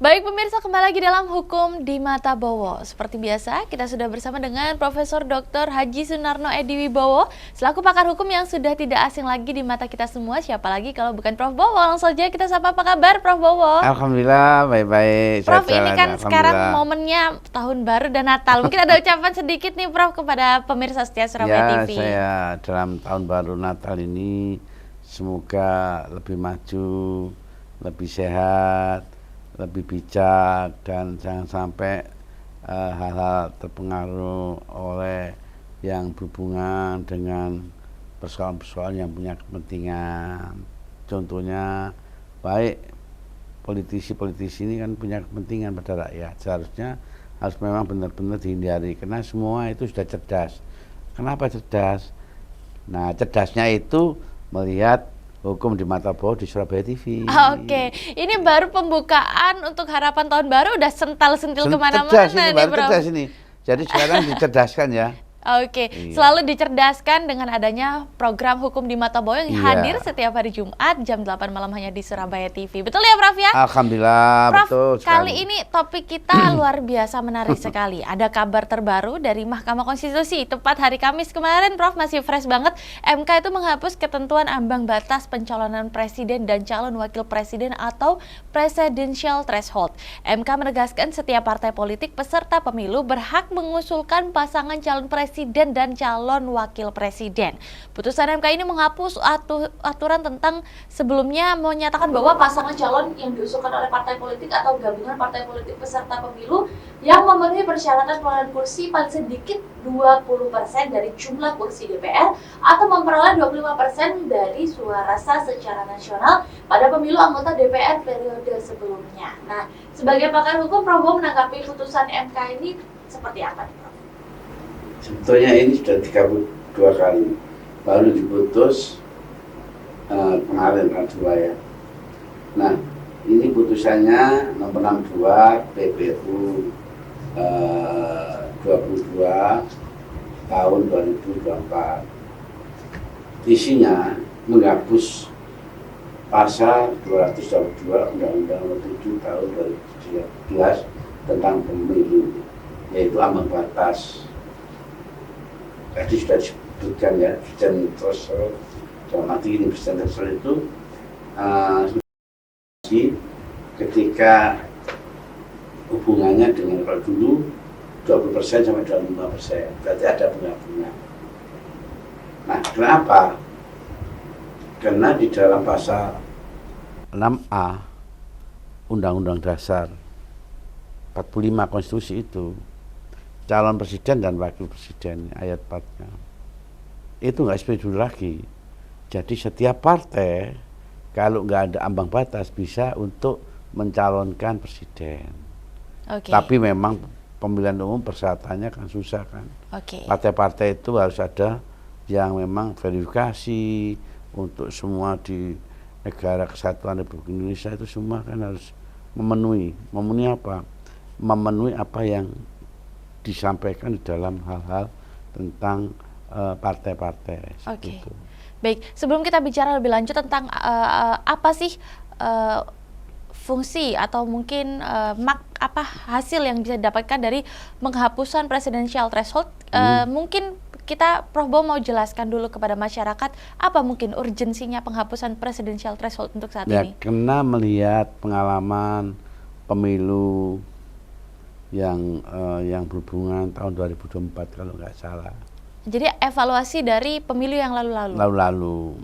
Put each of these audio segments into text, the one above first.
Baik pemirsa, kembali lagi dalam Hukum di Mata Bowo. Seperti biasa, kita sudah bersama dengan Profesor Dr. Haji Sunarno Edi Wibowo selaku pakar hukum yang sudah tidak asing lagi di mata kita semua. Siapa lagi kalau bukan Prof Bowo? Langsung saja kita sapa, apa kabar Prof Bowo? Alhamdulillah baik-baik. Prof, ini kan sekarang momennya Tahun Baru dan Natal. Mungkin ada ucapan sedikit nih Prof kepada pemirsa setia Surabaya TV. Saya dalam Tahun Baru Natal ini semoga lebih maju, lebih sehat, lebih bijak, dan jangan sampai hal-hal terpengaruh oleh yang berhubungan dengan persoalan-persoalan yang punya kepentingan. Contohnya, baik politisi-politisi ini kan punya kepentingan pada rakyat, seharusnya harus memang benar-benar dihindari, karena semua itu sudah cerdas. Kenapa cerdas? Nah, cerdasnya itu melihat Hukum di Mata Bowo di Surabaya TV. Oke, ini baru pembukaan untuk harapan tahun baru udah sental-sentil kemana-mana nih Bro. Cerdas ini. Jadi sekarang dicerdaskan ya. Oke, selalu dicerdaskan dengan adanya program Hukum di Mata Bowo yang hadir setiap hari Jumat jam 8 malam hanya di Surabaya TV. Betul ya Prof ya? Alhamdulillah, Prof, betul sekali. Kali ini topik kita luar biasa menarik sekali. Ada kabar terbaru dari Mahkamah Konstitusi. Tepat hari Kamis kemarin Prof, masih fresh banget. MK itu menghapus ketentuan ambang batas pencalonan presiden dan calon wakil presiden atau presidential threshold. MK menegaskan setiap partai politik peserta pemilu berhak mengusulkan pasangan calon presiden dan calon wakil presiden. Putusan MK ini menghapus aturan tentang sebelumnya menyatakan bahwa pasangan calon yang diusulkan oleh partai politik atau gabungan partai politik peserta pemilu yang memenuhi persyaratan perolehan kursi paling sedikit 20% dari jumlah kursi DPR atau memperoleh 25% dari suara sah secara nasional pada pemilu anggota DPR periode sebelumnya. Nah, sebagai pakar hukum, Prof menanggapi putusan MK ini seperti apa nih, Prof? Sebetulnya ini sudah 32 kali baru diputus kemarin kedua ya. Nah, ini putusannya nomor 62 PPU 22 tahun 2024. Isinya menghapus pasal 222 Undang-Undang Nomor 7 tahun 2013 tentang pemilu, yaitu ambang batas. Tadi sudah disebutkan ya, presiden threshold. Dalam arti ini presiden threshold itu ketika hubungannya dengan kalau dulu 20% sampai 25%, berarti ada bunga-bunga. Nah, kenapa? Karena di dalam pasal 6A Undang-Undang Dasar 45 Konstitusi itu, calon presiden dan wakil presiden ayat 4-nya itu nggak seperti dulu lagi. Jadi setiap partai kalau nggak ada ambang batas bisa untuk mencalonkan presiden. Tapi memang pemilihan umum persyaratannya kan susah kan. Partai-partai itu harus ada yang memang verifikasi untuk semua di negara kesatuan Republik Indonesia, itu semua kan harus memenuhi apa? Memenuhi apa yang disampaikan di dalam hal-hal tentang partai-partai. Oke. Baik, sebelum kita bicara lebih lanjut tentang apa sih fungsi atau mungkin hasil yang bisa didapatkan dari penghapusan presidential threshold, mungkin kita Prof Bowo mau jelaskan dulu kepada masyarakat apa mungkin urgensinya penghapusan presidential threshold untuk saat ini? Karena melihat pengalaman pemilu yang berhubungan tahun 2024 kalau nggak salah. Jadi evaluasi dari pemilu yang lalu-lalu.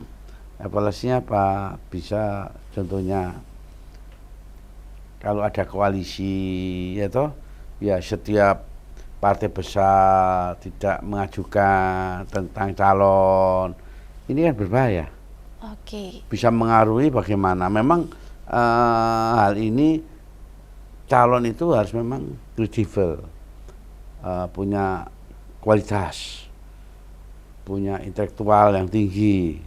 Evaluasinya apa? Bisa contohnya kalau ada koalisi ya setiap partai besar tidak mengajukan tentang calon. Ini kan berbahaya. Bisa mengaruhi bagaimana. Memang hal ini calon itu harus memang kredibel, punya kualitas, punya intelektual yang tinggi,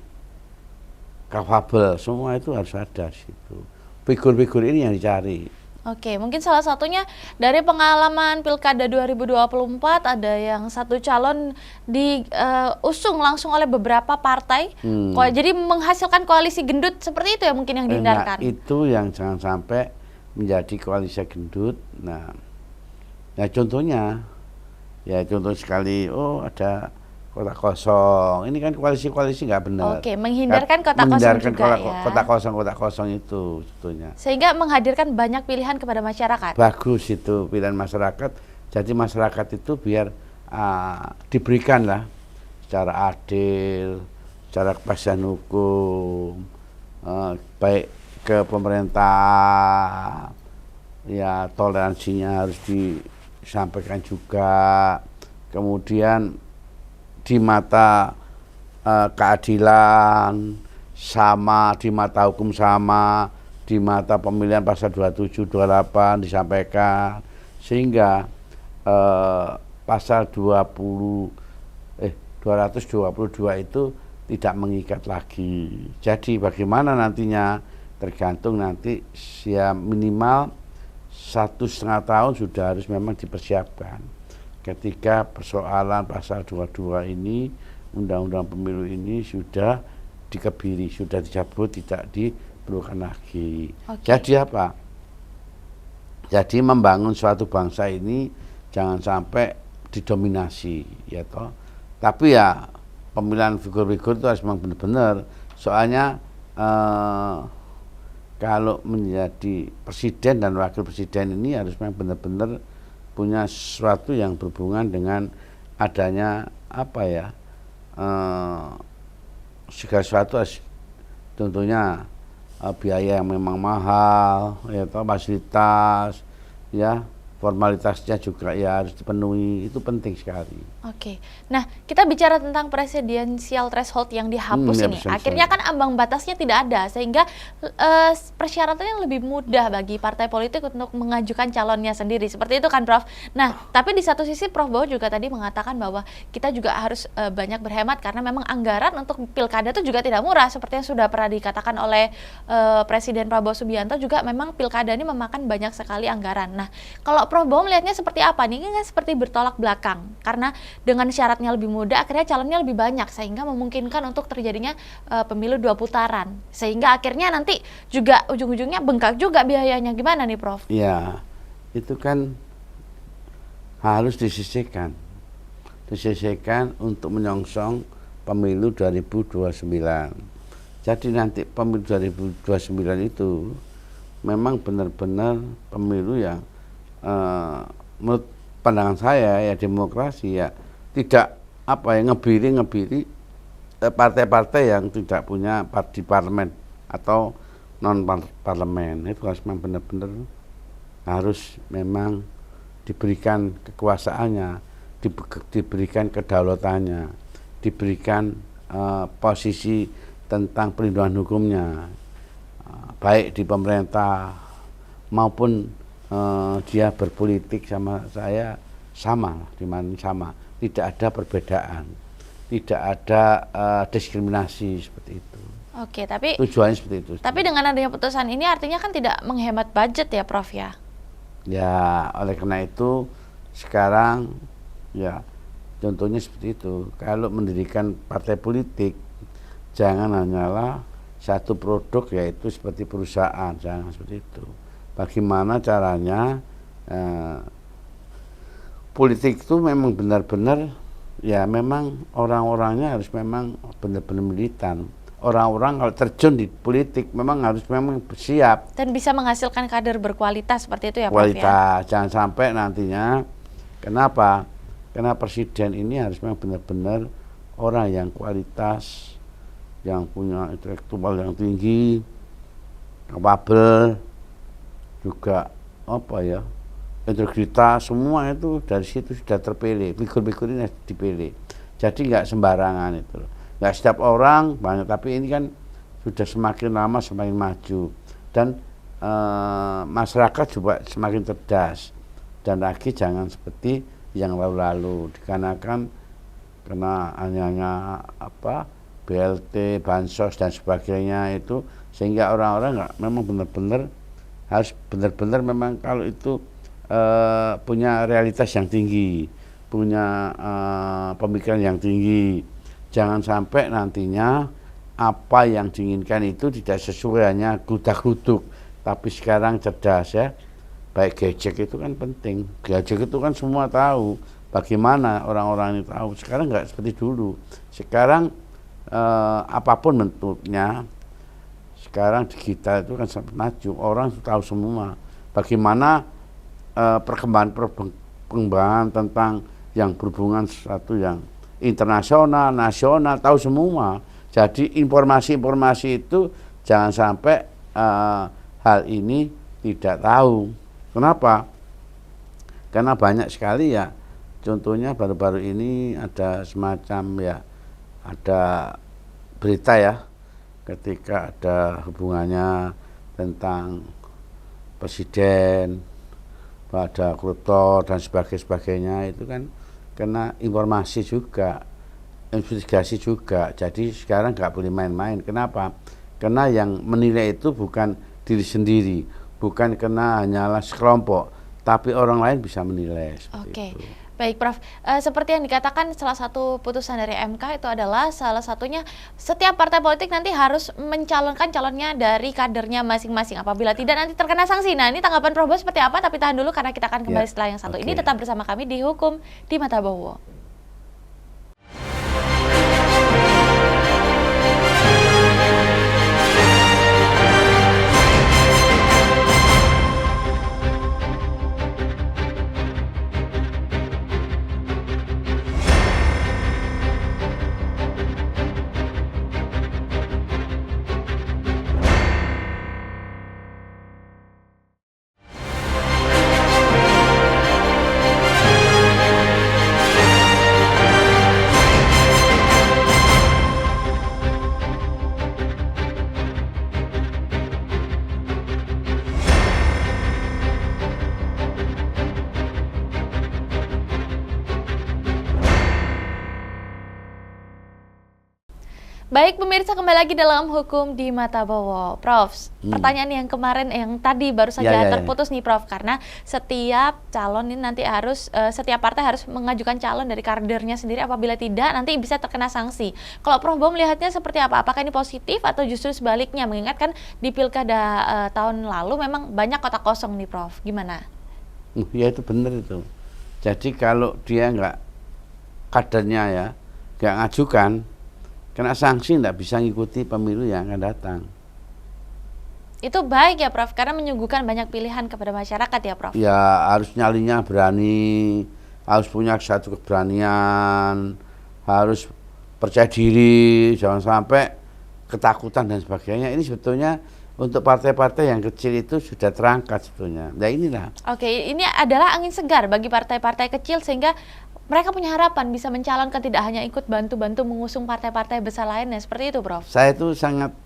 capable, semua itu harus ada di situ. Figur-figur ini yang dicari. Mungkin salah satunya dari pengalaman Pilkada 2024 ada yang satu calon diusung langsung oleh beberapa partai, jadi menghasilkan koalisi gendut seperti itu ya mungkin yang dihindarkan. Itu yang jangan sampai menjadi koalisi gendut. Nah, contohnya, ya contoh sekali, ada kota kosong. Ini kan koalisi-koalisi nggak benar. Oke, menghindarkan kota kosong juga ya. Kota kosong itu sebetulnya. Sehingga menghadirkan banyak pilihan kepada masyarakat. Bagus itu pilihan masyarakat. Jadi masyarakat itu biar diberikan lah secara adil, secara kepastian hukum, baik ke pemerintah, ya toleransinya harus disampaikan juga. Kemudian di mata keadilan sama, di mata hukum sama, di mata pemilihan pasal 27, 28 disampaikan, sehingga pasal 222 itu tidak mengikat lagi. Jadi bagaimana nantinya tergantung nanti, ya minimal 1,5 tahun sudah harus memang dipersiapkan. Ketika persoalan pasal 22 ini, undang-undang pemilu ini sudah dikebiri, sudah dicabut, tidak diperlukan lagi. Jadi apa? Jadi membangun suatu bangsa ini jangan sampai didominasi, ya toh. Tapi ya pemilihan figur-figur itu harus memang benar-benar. Soalnya kalau menjadi presiden dan wakil presiden ini harus memang benar-benar punya sesuatu yang berhubungan dengan adanya segala sesuatu, tentunya biaya yang memang mahal, ya toh, fasilitas, ya formalitasnya juga ya harus dipenuhi, itu penting sekali. Oke, nah kita bicara tentang presidensial threshold yang dihapus ini. Akhirnya kan ambang batasnya tidak ada, sehingga persyaratannya lebih mudah bagi partai politik untuk mengajukan calonnya sendiri. Seperti itu kan, Prof? Nah, tapi di satu sisi Prof Bowo juga tadi mengatakan bahwa kita juga harus banyak berhemat karena memang anggaran untuk pilkada itu juga tidak murah. Seperti yang sudah pernah dikatakan oleh Presiden Prabowo Subianto, juga memang pilkada ini memakan banyak sekali anggaran. Nah, kalau Prof Bowo melihatnya seperti apa nih? Ini kan seperti bertolak belakang, karena dengan syaratnya lebih mudah, akhirnya calonnya lebih banyak, sehingga memungkinkan untuk terjadinya pemilu 2 putaran. Sehingga akhirnya nanti juga ujung-ujungnya bengkak juga biayanya. Gimana nih, Prof? Ya, itu kan harus disisihkan untuk menyongsong pemilu 2029. Jadi nanti pemilu 2029 itu memang benar-benar pemilu yang menurut pandangan saya ya demokrasi ya tidak ngebiri partai-partai yang tidak punya di parlemen atau non parlemen. Itu harus memang benar-benar harus memang diberikan kekuasaannya, diberikan kedaulatannya, diberikan posisi tentang perlindungan hukumnya, baik di pemerintah maupun dia berpolitik sama saya sama, tidak ada perbedaan, tidak ada diskriminasi seperti itu. Oke, tapi tujuannya seperti itu. Tapi dengan adanya putusan ini artinya kan tidak menghemat budget ya, Prof ya? Ya, oleh karena itu sekarang ya contohnya seperti itu. Kalau mendirikan partai politik jangan hanyalah satu produk, yaitu seperti perusahaan, jangan seperti itu. Bagaimana caranya politik itu memang benar-benar ya memang orang-orangnya harus memang benar-benar militan. Orang-orang kalau terjun di politik memang harus memang siap dan bisa menghasilkan kader berkualitas seperti itu ya, Prof kualitas ya? Jangan sampai nantinya karena presiden ini harus memang benar-benar orang yang kualitas, yang punya intelektual yang tinggi, kapabel, juga integritas, semua itu dari situ sudah terpilih, figur-figur ini dipilih. Jadi nggak sembarangan itu, nggak setiap orang banyak, tapi ini kan sudah semakin lama semakin maju dan masyarakat juga semakin cerdas. Dan lagi jangan seperti yang lalu-lalu dikarenakan kena hanya BLT, bansos dan sebagainya itu, sehingga orang-orang nggak memang benar-benar harus benar-benar memang kalau itu punya realitas yang tinggi, punya pemikiran yang tinggi. Jangan sampai nantinya apa yang diinginkan itu tidak sesuai, hanya gludak-gluduk Tapi sekarang cerdas ya, baik gadget itu kan penting. Gadget itu kan semua tahu, bagaimana orang-orang ini tahu. Sekarang nggak seperti dulu. Sekarang apapun bentuknya, sekarang digital itu kan sangat maju. Orang tahu semua bagaimana perkembangan tentang yang berhubungan sesuatu yang internasional, nasional, tahu semua. Jadi informasi-informasi itu jangan sampai hal ini tidak tahu. Kenapa? Karena banyak sekali ya. Contohnya baru-baru ini ada semacam ya, ada berita ya, ketika ada hubungannya tentang presiden, ada koruptor dan sebagainya, itu kan kena informasi juga, investigasi juga. Jadi sekarang nggak boleh main-main. Kenapa? Karena yang menilai itu bukan diri sendiri, bukan kena hanyalah sekelompok, tapi orang lain bisa menilai. Oke. Baik Prof, seperti yang dikatakan salah satu putusan dari MK itu adalah salah satunya setiap partai politik nanti harus mencalonkan calonnya dari kadernya masing-masing. Apabila tidak nanti terkena sanksi. Nah ini tanggapan Prof seperti apa? Tapi tahan dulu karena kita akan kembali setelah yang satu ini. Tetap bersama kami di Hukum di Mata Bowo. Baik pemirsa, kembali lagi dalam Hukum di Mata Bowo. Prof, pertanyaan yang kemarin yang tadi baru saja terputus nih Prof, karena setiap calon ini nanti harus setiap partai harus mengajukan calon dari kadernya sendiri, apabila tidak nanti bisa terkena sanksi. Kalau Prof Bowo melihatnya seperti apa? Apakah ini positif atau justru sebaliknya? Mengingatkan di Pilkada tahun lalu memang banyak kotak kosong nih Prof. Gimana? Ya itu benar itu. Jadi kalau dia nggak, kadernya ya nggak ngajukan, kena sanksi, tidak bisa ngikuti pemilu yang akan datang. Itu baik ya Prof, karena menyuguhkan banyak pilihan kepada masyarakat ya Prof? Ya harus nyalinya berani, harus punya satu keberanian, harus percaya diri, jangan sampai ketakutan dan sebagainya. Ini sebetulnya untuk partai-partai yang kecil itu sudah terangkat sebetulnya. Nah inilah. Oke, ini adalah angin segar bagi partai-partai kecil sehingga mereka punya harapan bisa mencalonkan, tidak hanya ikut bantu-bantu mengusung partai-partai besar lainnya, seperti itu Prof? Saya itu sangat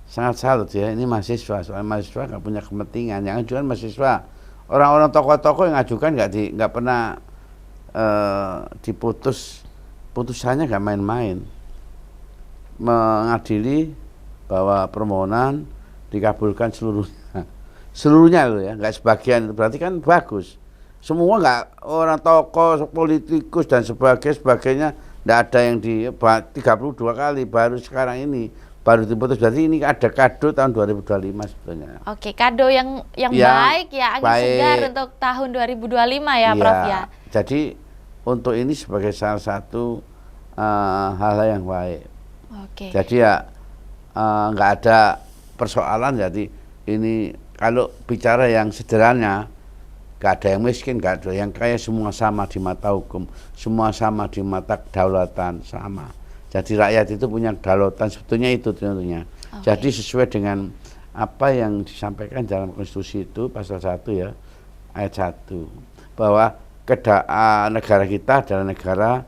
sangat salut ya, ini mahasiswa, soal mahasiswa nggak punya kepentingan, yang ajukan mahasiswa. Orang-orang tokoh-tokoh yang ajukan nggak pernah putusannya nggak main-main, mengadili bahwa permohonan dikabulkan seluruhnya loh ya, nggak sebagian, itu berarti kan bagus. Semua nggak, orang tokoh, politikus dan sebagainya, nggak ada yang 32 kali, baru sekarang ini baru diputus. Berarti ini ada kado tahun 2025 sebetulnya. Oke, kado yang baik ya, angin segar untuk tahun 2025 ya Prof ya. Jadi untuk ini sebagai salah satu hal yang baik. Oke. Jadi ya nggak ada persoalan. Jadi ini kalau bicara yang sederhana, nggak ada yang miskin, nggak ada yang kaya, semua sama di mata hukum, semua sama di mata kedaulatan, sama. Jadi rakyat itu punya kedaulatan, sebetulnya itu tentunya. Jadi sesuai dengan apa yang disampaikan dalam konstitusi itu pasal 1 ya, ayat 1, bahwa negara kita adalah negara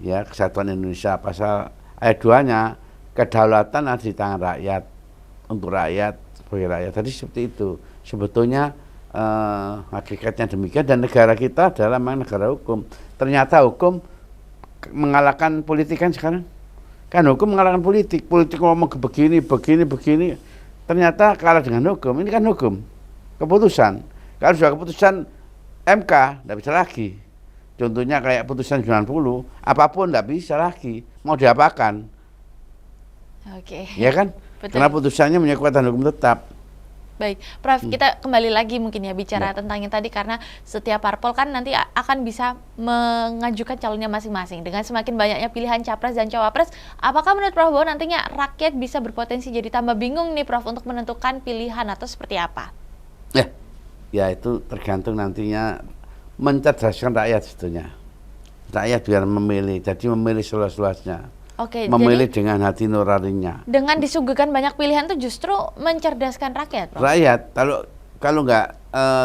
ya kesatuan Indonesia. Pasal ayat 2-nya, kedaulatan ada di tangan rakyat, untuk rakyat, sebagai rakyat. Tadi seperti itu. Sebetulnya hakikatnya demikian, dan negara kita adalah memang negara hukum. Ternyata hukum mengalahkan politik kan sekarang. Kan hukum mengalahkan politik. Politik ngomong begini, ternyata kalah dengan hukum. Ini kan hukum, keputusan. Kalau sudah keputusan MK, tidak bisa lagi. Contohnya kayak putusan 90, apapun tidak bisa lagi. Mau diapakan? Oke. Ya kan? Betul. Karena putusannya punya kekuatan hukum tetap. Baik, Prof, kita kembali lagi mungkin ya bicara tentang yang tadi, karena setiap parpol kan nanti akan bisa mengajukan calonnya masing-masing. Dengan semakin banyaknya pilihan capres dan cawapres, apakah menurut Prof bahwa nantinya rakyat bisa berpotensi jadi tambah bingung nih Prof untuk menentukan pilihan atau seperti apa? Ya itu tergantung nantinya mencerdaskan rakyat sebetulnya. Rakyat biar memilih, jadi memilih seluas-luasnya. Oke, Memilih jadi dengan hati nuraninya. dengan disuguhkan banyak pilihan itu justru mencerdaskan rakyat, Prof? Rakyat kalau nggak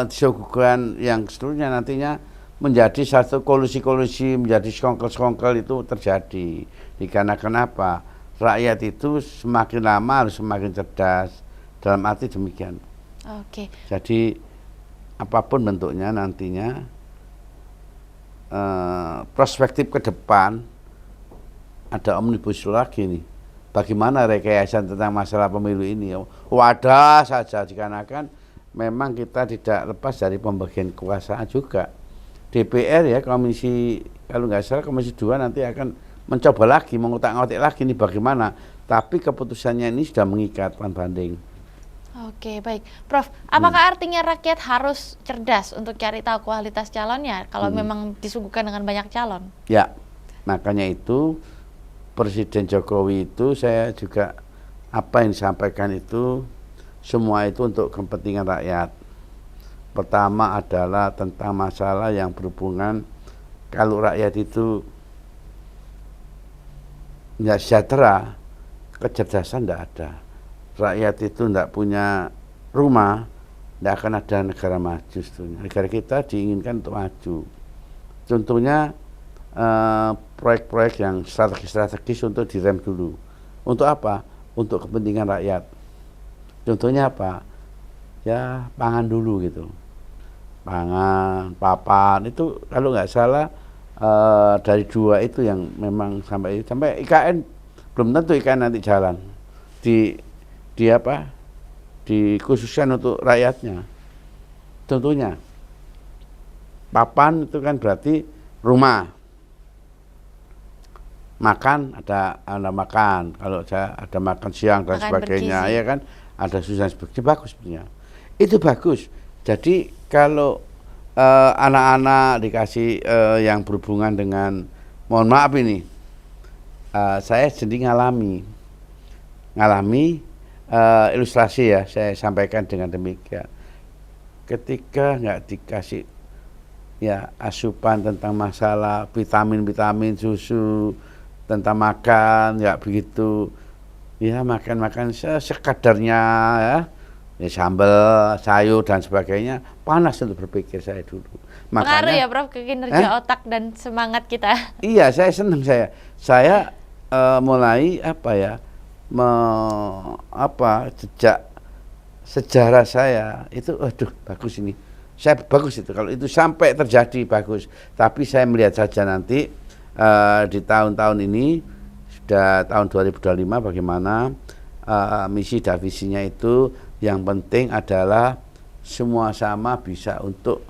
disuguhkan yang seluruhnya nantinya menjadi satu kolusi-kolusi, menjadi sekongkel-sekongkel itu terjadi. Dikarenakan apa? Rakyat itu semakin lama harus semakin cerdas, dalam arti demikian. Oke. Jadi apapun bentuknya nantinya perspektif ke depan ada omnibus law lagi nih. Bagaimana rekayasa tentang masalah pemilu ini? Wadah saja dikarenakan memang kita tidak lepas dari pembagian kekuasaan juga. DPR ya, komisi kalau nggak salah komisi 2 nanti akan mencoba lagi, mengutak-ngatik lagi nih bagaimana. Tapi keputusannya ini sudah mengikat banding. Oke, baik. Prof, apakah artinya rakyat harus cerdas untuk cari tahu kualitas calonnya kalau memang disuguhkan dengan banyak calon? Ya, makanya itu Presiden Jokowi itu saya juga apa yang disampaikan itu semua itu untuk kepentingan rakyat. Pertama adalah tentang masalah yang berhubungan kalau rakyat itu nggak sejahtera, kecerdasan nggak ada. Rakyat itu nggak punya rumah, nggak akan ada negara maju sebetulnya. Negara kita diinginkan untuk maju. Contohnya proyek-proyek yang strategis untuk direm dulu. Untuk apa? Untuk kepentingan rakyat. Contohnya apa? Ya pangan dulu gitu. Pangan, papan itu kalau nggak salah dari 2 itu yang memang sampai IKN belum tentu IKN nanti jalan. Di apa? Dikhususkan untuk rakyatnya. Contohnya papan itu kan berarti rumah. Makan ada makan, kalau saya ada makan siang dan sebagainya, ya kan ada susunan sebagainya, bagus sebenarnya. Itu bagus. Jadi kalau anak-anak dikasih yang berhubungan dengan, mohon maaf ini, saya sendiri ngalami ilustrasi ya, saya sampaikan dengan demikian. Ketika nggak dikasih ya asupan tentang masalah vitamin susu, tentang makan nggak begitu ya, makan sekadarnya ya sambal, sayur dan sebagainya, panas untuk berpikir saya dulu. Pengaruh ya Prof ke kinerja otak dan semangat kita. Iya, saya senang saya mulai sejak sejarah saya itu bagus ini. Saya bagus itu kalau itu sampai terjadi bagus. Tapi saya melihat saja nanti di tahun-tahun ini sudah tahun 2025 bagaimana misi dan visinya itu. Yang penting adalah semua sama bisa untuk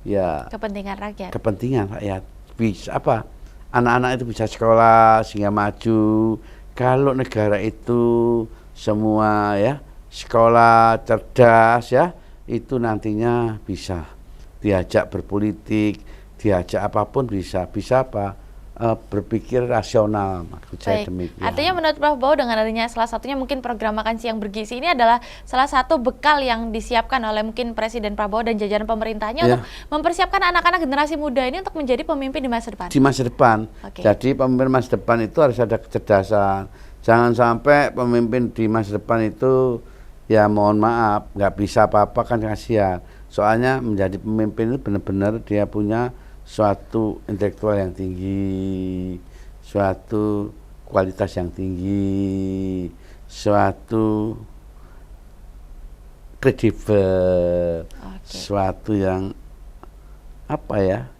ya kepentingan rakyat bisa anak-anak itu bisa sekolah sehingga maju. Kalau negara itu semua ya sekolah cerdas ya, itu nantinya bisa diajak berpolitik, diajak apapun bisa apa berpikir rasional, maksud saya demikian. Artinya menurut Prof bahwa dengan adanya salah satunya mungkin program makan siang bergizi ini adalah salah satu bekal yang disiapkan oleh mungkin Presiden Prabowo dan jajaran pemerintahnya untuk mempersiapkan anak-anak generasi muda ini untuk menjadi pemimpin di masa depan. Di masa depan. Jadi pemimpin masa depan itu harus ada kecerdasan. Jangan sampai pemimpin di masa depan itu ya mohon maaf nggak bisa apa-apa, kan kasihan. Soalnya menjadi pemimpin itu benar-benar dia punya suatu intelektual yang tinggi, suatu kualitas yang tinggi, suatu kredibel, suatu yang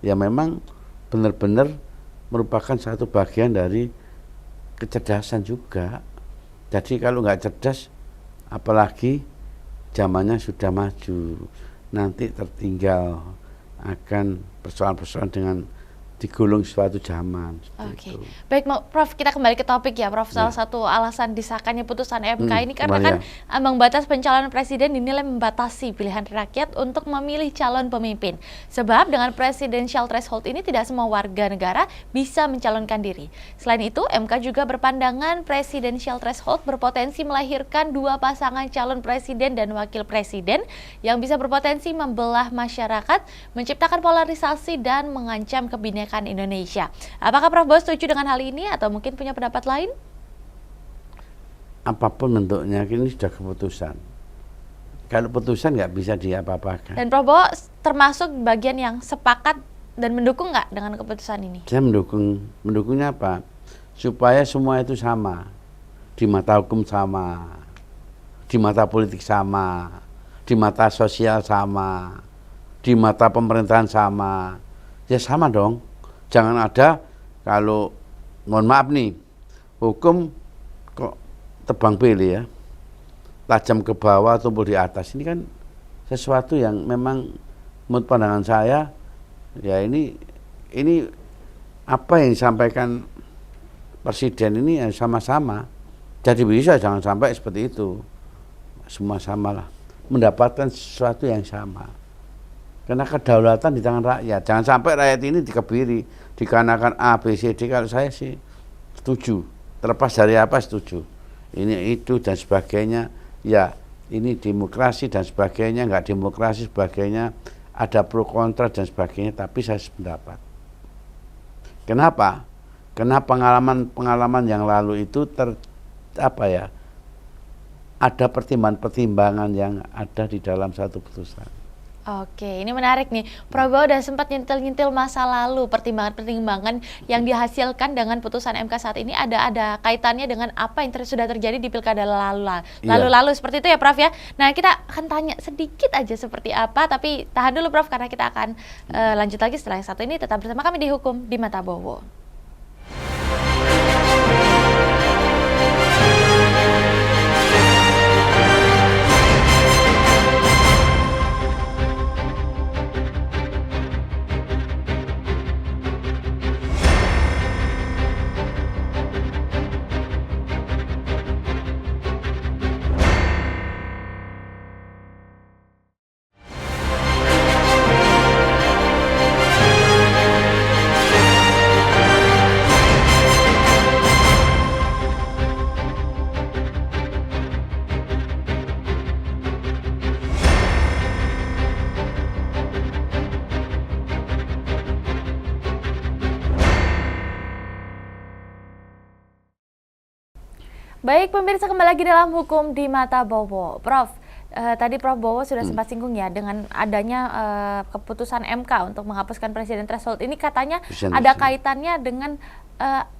ya memang benar-benar merupakan satu bagian dari kecerdasan juga. Jadi kalau nggak cerdas, apalagi zamannya sudah maju, nanti tertinggal akan persoalan-persoalan dengan digulung suatu zaman. Oke, baik Prof, kita kembali ke topik ya Prof. Salah satu alasan disahkannya putusan MK ini karena kan ambang batas pencalonan presiden dinilai membatasi pilihan rakyat untuk memilih calon pemimpin. Sebab dengan presidensial threshold ini tidak semua warga negara bisa mencalonkan diri. Selain itu, MK juga berpandangan presidensial threshold berpotensi melahirkan dua pasangan calon presiden dan wakil presiden yang bisa berpotensi membelah masyarakat, menciptakan polarisasi dan mengancam kebinekaan Indonesia. Apakah Prof Bowo setuju dengan hal ini atau mungkin punya pendapat lain? Apapun bentuknya, ini sudah keputusan. Kalau putusan nggak bisa diapa-apakan. Dan Prof Bowo termasuk bagian yang sepakat dan mendukung nggak dengan keputusan ini? Saya mendukung. Mendukungnya apa? Supaya semua itu sama. Di mata hukum sama. Di mata politik sama. Di mata sosial sama. Di mata pemerintahan sama. Ya sama dong. Jangan ada kalau, mohon maaf nih, hukum kok tebang pilih ya, tajam ke bawah, tumpul di atas. Ini kan sesuatu yang memang menurut pandangan saya, ya ini apa yang disampaikan Presiden ini sama-sama. Jadi bisa jangan sampai seperti itu. Semua samalah, mendapatkan sesuatu yang sama. Karena kedaulatan di tangan rakyat. Jangan sampai rakyat ini dikebiri, dikarenakan A, B, C, D. Kalau saya sih setuju. Terlepas dari apa setuju. Ini, itu, dan sebagainya. Ya, ini demokrasi dan sebagainya, nggak demokrasi sebagainya. Ada pro kontra dan sebagainya, tapi saya sependapat. Kenapa? Karena pengalaman yang lalu itu ada pertimbangan-pertimbangan yang ada di dalam satu putusan. Oke, ini menarik nih. Prof Bowo udah sempat nyentil-nyentil masa lalu, pertimbangan-pertimbangan yang dihasilkan dengan putusan MK saat ini ada kaitannya dengan apa yang sudah terjadi di pilkada lalu seperti itu ya Prof ya. Nah, kita akan tanya sedikit aja seperti apa, tapi tahan dulu Prof karena kita akan lanjut lagi setelah yang satu ini. Tetap bersama kami di Hukum di Mata Bowo. Baik pemirsa, kembali lagi dalam Hukum di Mata Bowo. Prof, tadi Prof Bowo sudah sempat singgung ya dengan adanya keputusan MK untuk menghapuskan presiden threshold ini katanya ada kaitannya dengan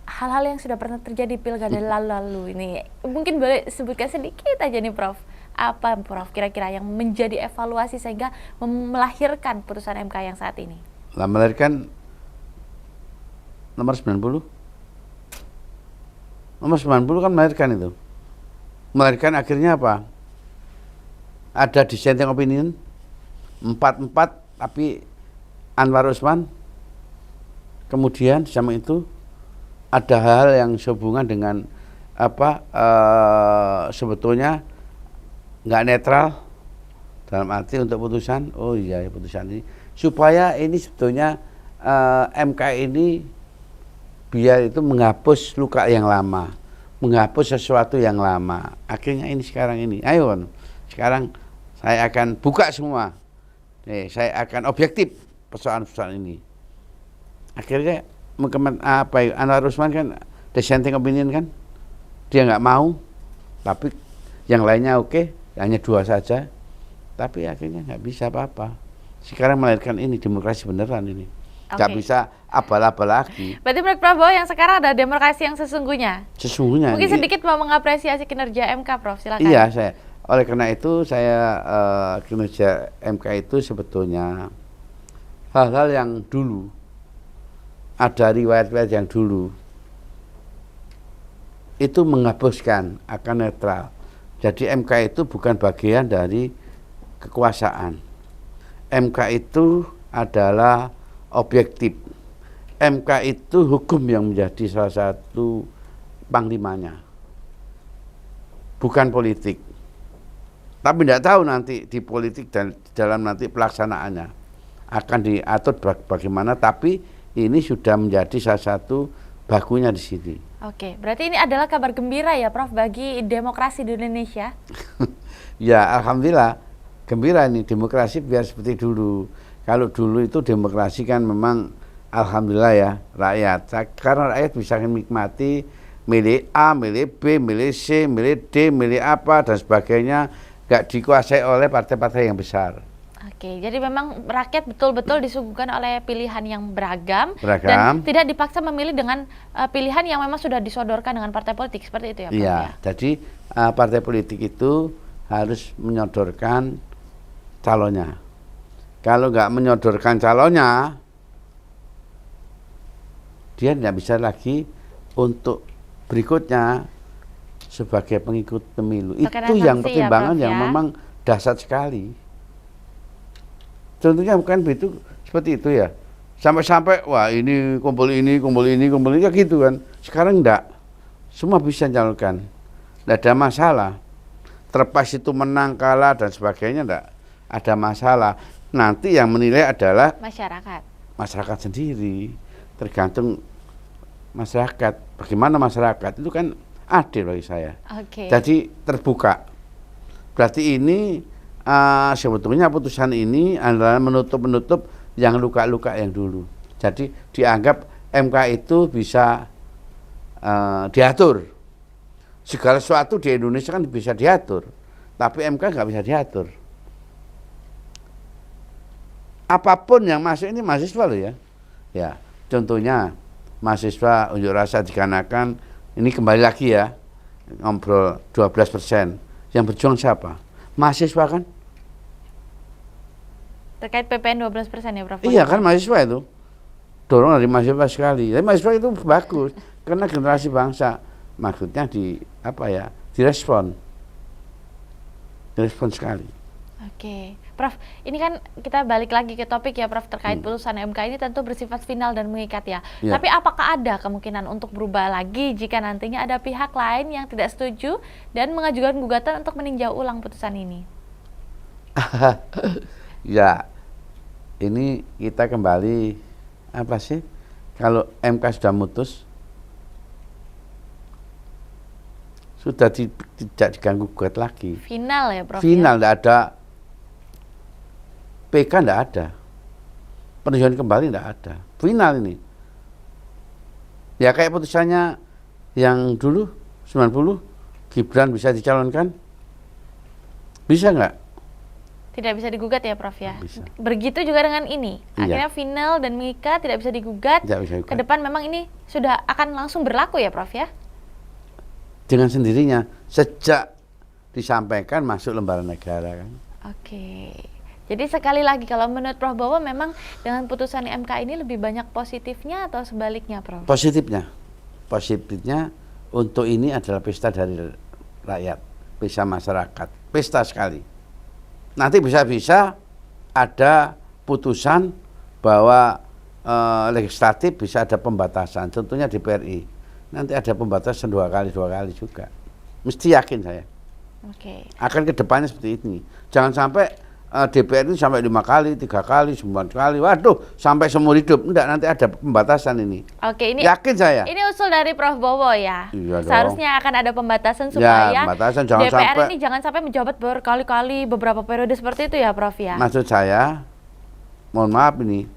hal-hal yang sudah pernah terjadi di pilkada lalu ini. Mungkin boleh sebutkan sedikit aja nih Prof. Apa Prof kira-kira yang menjadi evaluasi sehingga melahirkan putusan MK yang saat ini? Melahirkan nomor 90. Nomor 90 kan melahirkan itu. Melahirkan akhirnya apa? Ada dissenting opinion 4-4, tapi Anwar Usman. Kemudian sama itu ada hal yang sehubungan dengan sebetulnya nggak netral dalam arti untuk putusan. Oh iya, putusan ini supaya ini sebetulnya MK ini biar itu menghapus luka yang lama, menghapus sesuatu yang lama. Akhirnya ini sekarang ini, ayo sekarang saya akan buka semua. Saya akan objektif persoalan-persoalan ini. Akhirnya Anwar Usman kan dissenting opinion kan, dia nggak mau, tapi yang lainnya oke, hanya 2 saja. Tapi akhirnya nggak bisa apa-apa. Sekarang melahirkan ini demokrasi beneran ini. Nggak bisa abal-abal lagi. Berarti menurut Prof Bowo yang sekarang ada demokrasi yang sesungguhnya? Sesungguhnya. Mungkin sedikit mau mengapresiasi kinerja MK, Prof, silakan. Iya, oleh karena itu saya kinerja MK itu sebetulnya hal-hal yang dulu, ada riwayat-riwayat yang dulu, itu menghapuskan, akan netral. Jadi MK itu bukan bagian dari kekuasaan. MK itu adalah objektif. MK itu hukum yang menjadi salah satu panglimanya, bukan politik. Tapi tidak tahu nanti di politik dan dalam nanti pelaksanaannya akan diatur bagaimana. Tapi ini sudah menjadi salah satu bakunya di sini. Oke, berarti ini adalah kabar gembira ya Prof bagi demokrasi di Indonesia. Ya, alhamdulillah gembira ini, demokrasi biar seperti dulu. Kalau dulu itu demokrasi kan memang alhamdulillah ya rakyat. Karena rakyat bisa menikmati milih A, milih B, milih C, milih D, milih apa dan sebagainya, nggak dikuasai oleh partai-partai yang besar. Oke, jadi memang rakyat betul-betul disuguhkan oleh pilihan yang beragam. Beragam. Dan tidak dipaksa memilih dengan pilihan yang memang sudah disodorkan dengan partai politik, seperti itu ya Prof? Iya, Ya? jadi partai politik itu harus menyodorkan calonnya. Kalau nggak menyodorkan calonnya, dia tidak bisa lagi untuk berikutnya sebagai pengikut pemilu. Itu yang pertimbangan ya, Prof, yang ya? memang dahsyat sekali. Contohnya bukan begitu seperti itu ya. Sampai-sampai wah ini kumpul ini ya gitu kan. Sekarang enggak. Semua bisa nyalurkan. Enggak ada masalah. Terlepas itu menang kalah dan sebagainya enggak ada masalah. Nanti yang menilai adalah masyarakat sendiri. Tergantung masyarakat. Bagaimana masyarakat itu kan adil bagi saya. Oke. Jadi terbuka. Berarti ini sebetulnya putusan ini adalah menutup yang luka-luka yang dulu. Jadi dianggap MK itu bisa diatur. Segala sesuatu di Indonesia kan bisa diatur, tapi MK nggak bisa diatur. Apapun yang masuk ini mahasiswa loh ya. Ya, contohnya mahasiswa unjuk rasa dikarenakan ini kembali lagi ya ngobrol 12%. Yang berjuang siapa? Mahasiswa kan? Terkait PPN 12% ya Prof? Iya kan mahasiswa itu. Dorong dari mahasiswa sekali. Tapi mahasiswa itu bagus karena generasi bangsa. Maksudnya direspon. Direspon sekali. Oke. Prof, ini kan kita balik lagi ke topik ya Prof terkait putusan MK ini tentu bersifat final dan mengikat ya. Tapi apakah ada kemungkinan untuk berubah lagi jika nantinya ada pihak lain yang tidak setuju dan mengajukan gugatan untuk meninjau ulang putusan ini? Ya, ini kita kembali apa sih? Kalau MK sudah mutus, sudah tidak diganggu gugat lagi. Final ya Prof? Final, ya? tidak ada PK, tidak ada peninjauan kembali, tidak ada. Final ini. Ya kayak putusannya yang dulu 90 Gibran bisa dicalonkan, bisa nggak? Tidak bisa digugat ya Prof ya? Bisa. Begitu juga dengan ini, akhirnya final dan mengikat tidak bisa digugat. Tidak bisa digugat. Ke depan memang ini sudah akan langsung berlaku ya Prof ya? Dengan sendirinya, sejak disampaikan masuk lembaran negara kan. Oke. Jadi sekali lagi kalau menurut Prof bahwa memang dengan putusan MK ini lebih banyak positifnya atau sebaliknya Prof? Positifnya untuk ini adalah pesta dari rakyat, pesta masyarakat, pesta sekali. Nanti bisa-bisa ada putusan bahwa legislatif bisa ada pembatasan, contohnya di PRI. Nanti ada pembatasan dua kali juga. Mesti yakin saya. Oke. Akan kedepannya seperti ini. Jangan sampai DPR itu sampai 5 kali, 3 kali, 9 kali. Waduh, sampai seumur hidup. Enggak, nanti ada pembatasan ini. Oke, ini yakin saya. Ini usul dari Prof Bowo ya. Iya Seharusnya akan ada pembatasan supaya pembatasan, DPR ini jangan sampai menjabat berkali-kali beberapa periode seperti itu ya Prof ya. Maksud saya, mohon maaf ini,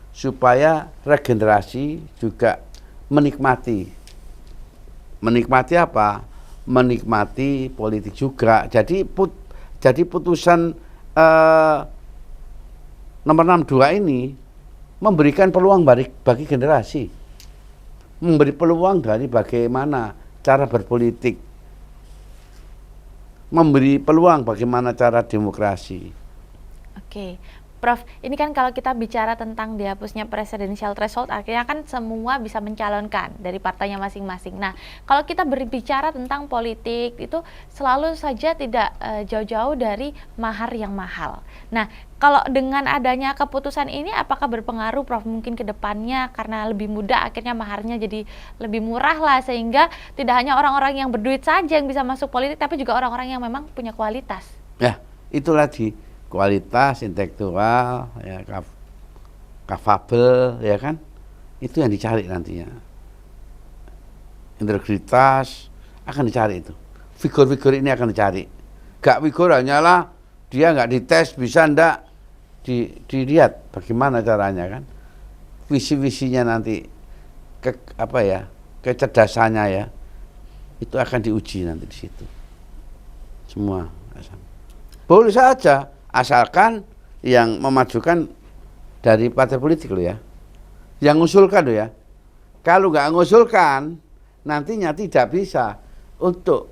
supaya regenerasi juga menikmati. Menikmati apa? Menikmati politik juga. Jadi putusan nomor 62 ini memberikan peluang bagi generasi, memberi peluang dari bagaimana cara berpolitik, memberi peluang bagaimana cara demokrasi. Oke, Prof, ini kan kalau kita bicara tentang dihapusnya presidensial threshold, akhirnya kan semua bisa mencalonkan dari partainya masing-masing. Nah, kalau kita berbicara tentang politik, itu selalu saja tidak jauh-jauh dari mahar yang mahal. Nah, kalau dengan adanya keputusan ini, apakah berpengaruh, Prof, mungkin ke depannya karena lebih mudah, akhirnya maharnya jadi lebih murah lah, sehingga tidak hanya orang-orang yang berduit saja yang bisa masuk politik, tapi juga orang-orang yang memang punya kualitas. Ya, itu lagi kualitas intelektual, ya, capable, ya kan? Itu yang dicari nantinya. Integritas akan dicari itu. Figur-figur ini akan dicari. Gak figur hanyalah dia nggak dites bisa ndak dilihat bagaimana caranya kan. Visi-visinya nanti kecerdasannya ya. Itu akan diuji nanti di situ. Semua. Boleh saja asalkan yang memajukan dari partai politik loh ya. Yang ngusulkan loh ya. Kalau nggak ngusulkan nantinya tidak bisa untuk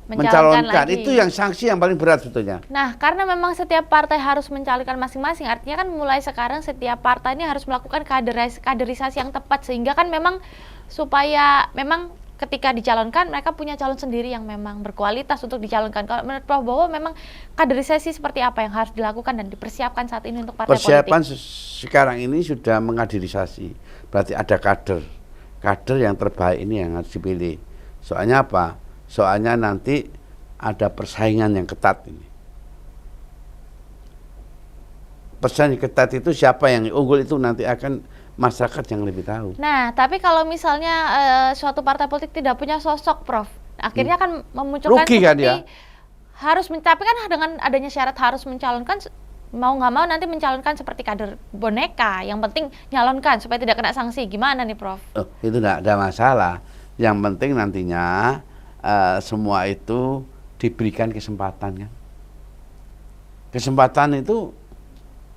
mencalonkan. Itu yang sanksi yang paling berat sebetulnya. Nah, karena memang setiap partai harus mencalonkan masing-masing, artinya kan mulai sekarang setiap partai ini harus melakukan kaderisasi yang tepat, sehingga kan memang supaya memang ketika dicalonkan mereka punya calon sendiri yang memang berkualitas untuk dicalonkan. Kalau menurut Prof Bowo, memang kaderisasi seperti apa yang harus dilakukan dan dipersiapkan saat ini untuk partai politik? Persiapan sekarang ini sudah mengaderisasi, berarti ada kader yang terbaik ini yang harus dipilih. Soalnya apa? Soalnya nanti ada persaingan yang ketat ini. Persaingan ketat itu siapa yang unggul itu nanti akan masyarakat yang lebih tahu. Nah, tapi kalau misalnya suatu partai politik tidak punya sosok, Prof, akhirnya kan memunculkan rugi kan dia? tapi kan dengan adanya syarat harus mencalonkan, mau nggak mau nanti mencalonkan seperti kader boneka. Yang penting nyalonkan supaya tidak kena sanksi. Gimana nih, Prof? Itu tidak ada masalah. Yang penting nantinya semua itu diberikan kesempatan kan. Kesempatan itu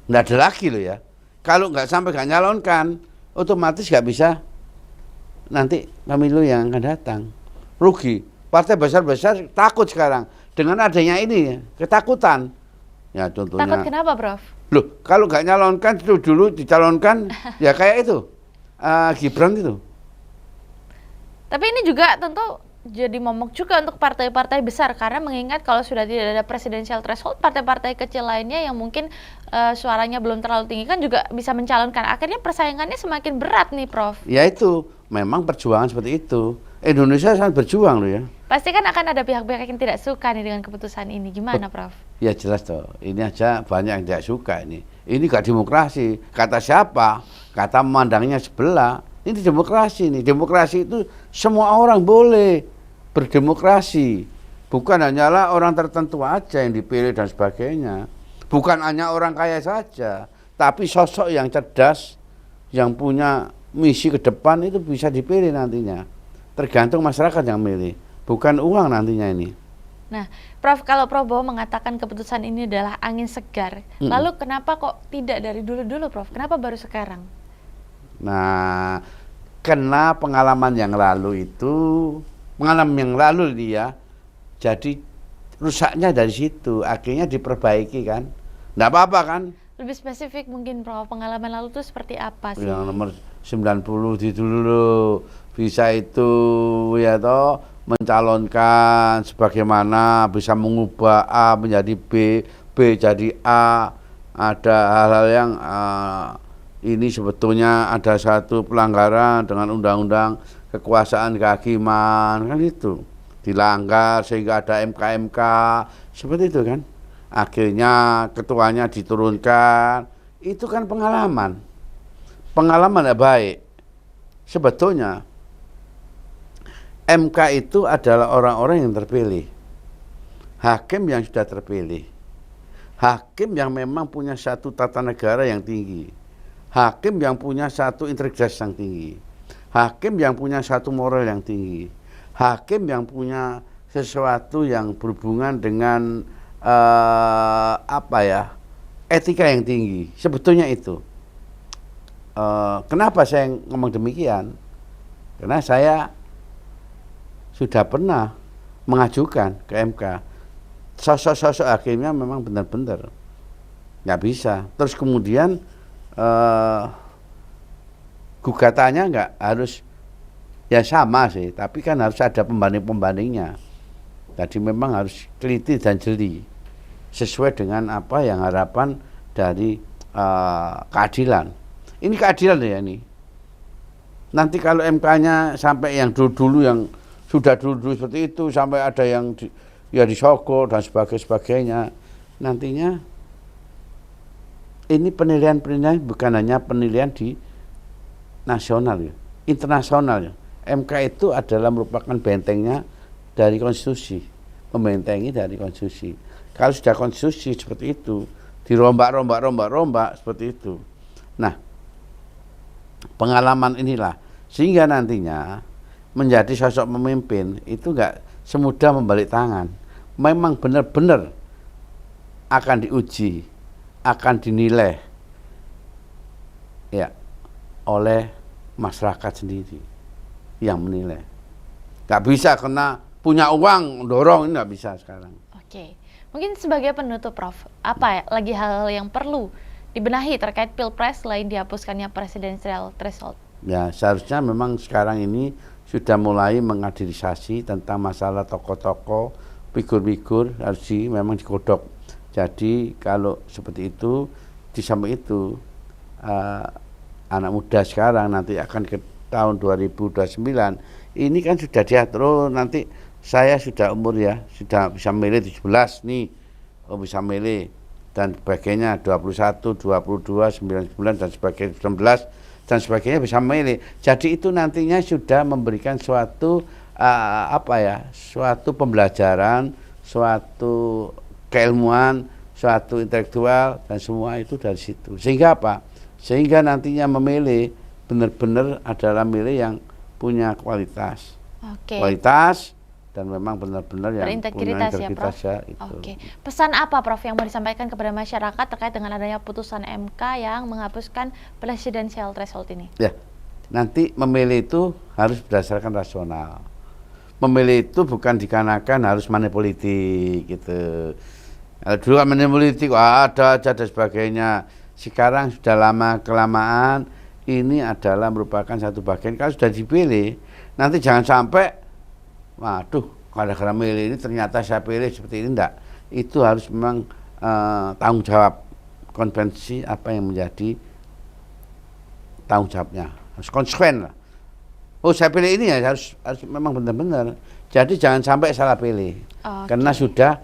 nggak ada lagi loh ya. Kalau nggak sampai nggak nyalonkan, otomatis nggak bisa nanti pemilu yang akan datang. Rugi. Partai besar-besar takut sekarang dengan adanya ini ketakutan. Ya contohnya. Takut kenapa, Prof? Loh, kalau nggak nyalonkan dulu dicalonkan ya kayak itu Gibran itu. Tapi ini juga tentu jadi momok juga untuk partai-partai besar, karena mengingat kalau sudah tidak ada presidensial threshold, partai-partai kecil lainnya yang mungkin suaranya belum terlalu tinggi kan juga bisa mencalonkan. Akhirnya persaingannya semakin berat nih, Prof. Ya itu, memang perjuangan seperti itu. Indonesia sangat berjuang loh ya. Pasti kan akan ada pihak-pihak yang tidak suka nih dengan keputusan ini. Gimana, Prof? Ya jelas toh, ini aja banyak yang tidak suka ini. Ini gak demokrasi. Kata siapa? Kata memandangnya sebelah. Ini demokrasi nih. Demokrasi itu semua orang boleh berdemokrasi. Bukan hanyalah orang tertentu aja yang dipilih dan sebagainya. Bukan hanya orang kaya saja, tapi sosok yang cerdas, yang punya misi ke depan itu bisa dipilih nantinya. Tergantung masyarakat yang milih, bukan uang nantinya ini. Nah, Prof, kalau Prof Bowo mengatakan keputusan ini adalah angin segar, lalu kenapa kok tidak dari dulu-dulu, Prof? Kenapa baru sekarang? Nah, karena pengalaman yang lalu itu, dia jadi rusaknya dari situ, akhirnya diperbaiki kan. Nggak apa-apa kan? Lebih spesifik mungkin, Prof, pengalaman lalu itu seperti apa sih? Yang nomor 90 di dulu bisa itu ya toh mencalonkan sebagaimana bisa mengubah A menjadi B, B jadi A. Ada hal-hal yang ini sebetulnya ada satu pelanggaran dengan undang-undang kekuasaan kehakiman kan itu dilanggar sehingga ada MK seperti itu kan. Akhirnya ketuanya diturunkan. Itu kan pengalaman yang baik. Sebetulnya MK itu adalah orang-orang yang terpilih, hakim yang sudah terpilih, hakim yang memang punya satu tata negara yang tinggi, hakim yang punya satu integritas yang tinggi, hakim yang punya satu moral yang tinggi, hakim yang punya sesuatu yang berhubungan dengan etika yang tinggi. Sebetulnya itu. Kenapa saya ngomong demikian? Karena saya sudah pernah mengajukan ke MK. Sosok-sosok hakimnya memang benar-benar nggak bisa. Terus kemudian gugatannya nggak harus ya sama sih, tapi kan harus ada pembanding-pembandingnya. Jadi memang harus teliti dan jeli sesuai dengan apa yang harapan dari keadilan. Ini keadilan ya ini. Nanti kalau MK-nya sampai yang dulu-dulu yang sudah dulu seperti itu sampai ada yang ya disogok dan sebagainya, nantinya ini penilaian bukan hanya penilaian di nasional ya, internasional ya. MK itu adalah merupakan bentengnya dari konstitusi, membentengi dari konstitusi. Kalau sudah konstitusi seperti itu, dirombak seperti itu. Nah, pengalaman inilah sehingga nantinya menjadi sosok pemimpin itu enggak semudah membalik tangan. Memang benar-benar akan diuji, akan dinilai ya oleh masyarakat sendiri yang menilai. Nggak bisa kena punya uang dorong, ini nggak bisa sekarang. Oke, mungkin sebagai penutup Prof, apa ya lagi hal yang perlu dibenahi terkait Pilpres selain dihapuskannya presidensial threshold? Ya seharusnya memang sekarang ini sudah mulai mengadilisasi tentang masalah tokoh-tokoh, figur-figur harus memang digodok. Jadi kalau seperti itu, di samping itu anak muda sekarang nanti akan ke tahun 2029 ini kan sudah diatur. Oh, nanti saya sudah umur ya, sudah bisa milih 17 nih, oh bisa milih dan sebagainya 21, 22, 99 dan sebagainya 19 dan sebagainya bisa milih. Jadi itu nantinya sudah memberikan suatu suatu pembelajaran, suatu keilmuan, suatu intelektual dan semua itu dari situ. Sehingga apa? Sehingga nantinya memilih benar-benar adalah milih yang punya kualitas. Oke. Kualitas dan memang benar-benar yang berintegritas punya integritas ya, ya, Prof. itu. Oke. Pesan apa Prof yang mau disampaikan kepada masyarakat terkait dengan adanya putusan MK yang menghapuskan presidensial threshold ini? Ya. Nanti memilih itu harus berdasarkan rasional. Memilih itu bukan dikarenakan harus money politik gitu. Kalau dulu kan money politik ada aja dan sebagainya. Sekarang sudah lama kelamaan ini adalah merupakan satu bagian. Kalau sudah dipilih, nanti jangan sampai waduh, gara-gara milih ini ternyata saya pilih seperti ini, enggak. Itu harus memang tanggung jawab konvensi apa yang menjadi tanggung jawabnya. Harus konsekuen lah. Oh, saya pilih ini ya harus memang benar-benar. Jadi jangan sampai salah pilih. Karena sudah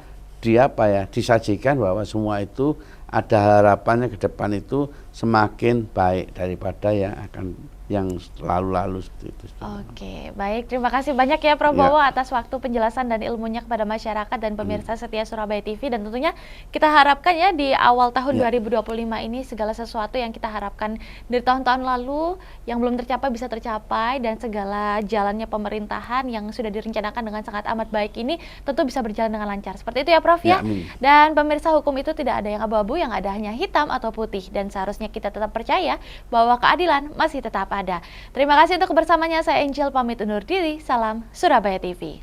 disajikan bahwa semua itu ada harapannya ke depan itu semakin baik daripada yang lalu-lalu seperti itu. Oke, baik. Terima kasih banyak ya Prof Bowo atas waktu penjelasan dan ilmunya kepada masyarakat dan pemirsa setia Surabaya TV. Dan tentunya kita harapkan ya di awal tahun 2025 ini segala sesuatu yang kita harapkan dari tahun-tahun lalu yang belum tercapai bisa tercapai, dan segala jalannya pemerintahan yang sudah direncanakan dengan sangat amat baik ini tentu bisa berjalan dengan lancar. Seperti itu ya Prof ya. Dan pemirsa, hukum itu tidak ada yang abu-abu, yang ada hanya hitam atau putih, dan seharusnya kita tetap percaya bahwa keadilan masih tetap ada. Terima kasih untuk kebersamanya. Saya Angel pamit undur diri. Salam Surabaya TV.